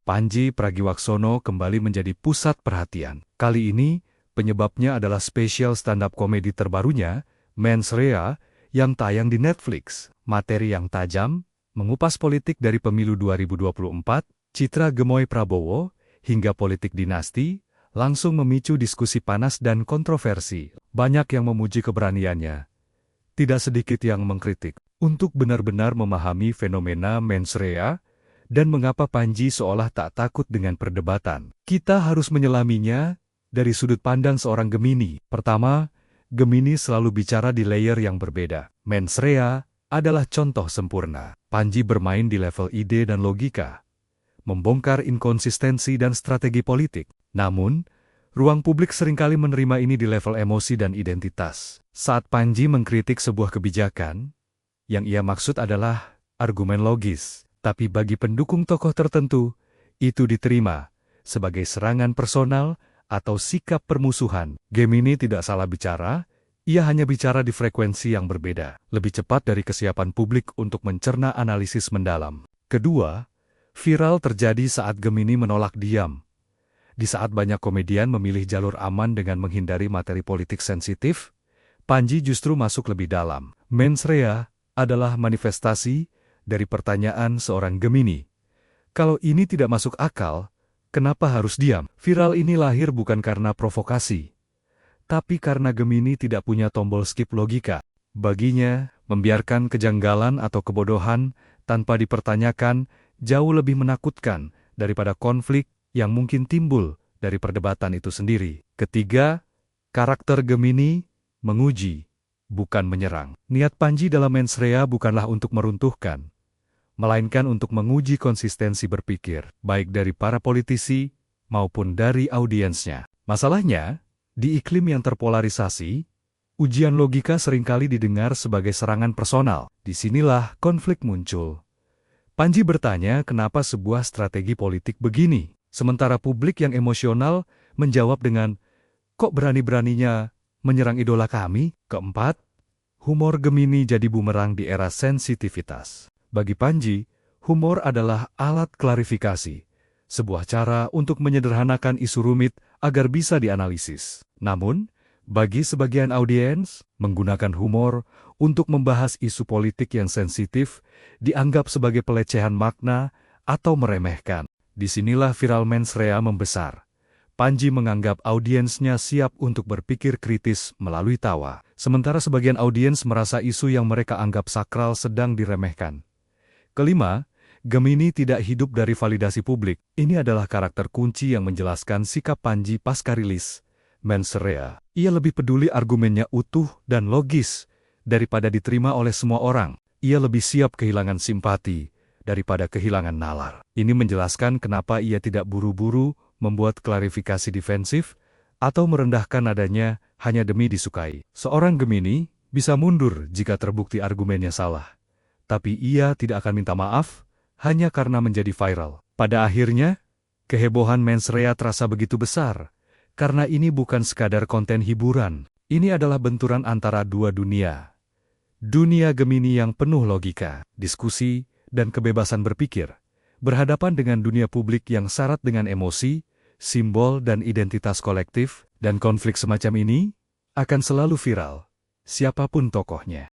Pandji Pragiwaksono kembali menjadi pusat perhatian. Kali ini, penyebabnya adalah spesial stand-up komedi terbarunya, Mens Rea, yang tayang di Netflix. Materi yang tajam, mengupas politik dari pemilu 2024, citra gemoy Prabowo, hingga politik dinasti, langsung memicu diskusi panas dan kontroversi. Banyak yang memuji keberaniannya. Tidak sedikit yang mengkritik. Untuk benar-benar memahami fenomena Mens Rea, dan mengapa Pandji seolah tak takut dengan perdebatan, kita harus menyelaminya dari sudut pandang seorang Gemini. Pertama, Gemini selalu bicara di layer yang berbeda. Mens Rea adalah contoh sempurna. Pandji bermain di level ide dan logika, membongkar inkonsistensi dan strategi politik. Namun, ruang publik seringkali menerima ini di level emosi dan identitas. Saat Pandji mengkritik sebuah kebijakan, yang ia maksud adalah argumen logis. Tapi bagi pendukung tokoh tertentu, itu diterima sebagai serangan personal atau sikap permusuhan. Gemini tidak salah bicara, ia hanya bicara di frekuensi yang berbeda, lebih cepat dari kesiapan publik untuk mencerna analisis mendalam. Kedua, viral terjadi saat Gemini menolak diam. Di saat banyak komedian memilih jalur aman dengan menghindari materi politik sensitif, Pandji justru masuk lebih dalam. Mens Rea adalah manifestasi dari pertanyaan seorang Gemini. Kalau ini tidak masuk akal, kenapa harus diam? Viral ini lahir bukan karena provokasi, tapi karena Gemini tidak punya tombol skip logika. Baginya, membiarkan kejanggalan atau kebodohan tanpa dipertanyakan jauh lebih menakutkan daripada konflik yang mungkin timbul dari perdebatan itu sendiri. Ketiga, karakter Gemini menguji, bukan menyerang. Niat Pandji dalam Mens Rea bukanlah untuk meruntuhkan, melainkan untuk menguji konsistensi berpikir, baik dari para politisi maupun dari audiensnya. Masalahnya, di iklim yang terpolarisasi, ujian logika seringkali didengar sebagai serangan personal. Disinilah konflik muncul. Pandji bertanya kenapa sebuah strategi politik begini, sementara publik yang emosional menjawab dengan, kok berani-beraninya menyerang idola kami? Keempat, humor Gemini jadi bumerang di era sensitivitas. Bagi Pandji, humor adalah alat klarifikasi, sebuah cara untuk menyederhanakan isu rumit agar bisa dianalisis. Namun, bagi sebagian audiens, menggunakan humor untuk membahas isu politik yang sensitif dianggap sebagai pelecehan makna atau meremehkan. Disinilah viral Mens Rea membesar. Pandji menganggap audiensnya siap untuk berpikir kritis melalui tawa, sementara sebagian audiens merasa isu yang mereka anggap sakral sedang diremehkan. Kelima, Gemini tidak hidup dari validasi publik. Ini adalah karakter kunci yang menjelaskan sikap Pandji pasca rilis Mens Rea. Ia lebih peduli argumennya utuh dan logis daripada diterima oleh semua orang. Ia lebih siap kehilangan simpati daripada kehilangan nalar. Ini menjelaskan kenapa ia tidak buru-buru membuat klarifikasi defensif atau merendahkan nadanya hanya demi disukai. Seorang Gemini bisa mundur jika terbukti argumennya salah, tapi ia tidak akan minta maaf hanya karena menjadi viral. Pada akhirnya, kehebohan Mens Rea terasa begitu besar, karena ini bukan sekadar konten hiburan. Ini adalah benturan antara dua dunia. Dunia Gemini yang penuh logika, diskusi, dan kebebasan berpikir, berhadapan dengan dunia publik yang syarat dengan emosi, simbol dan identitas kolektif, dan konflik semacam ini akan selalu viral, siapapun tokohnya.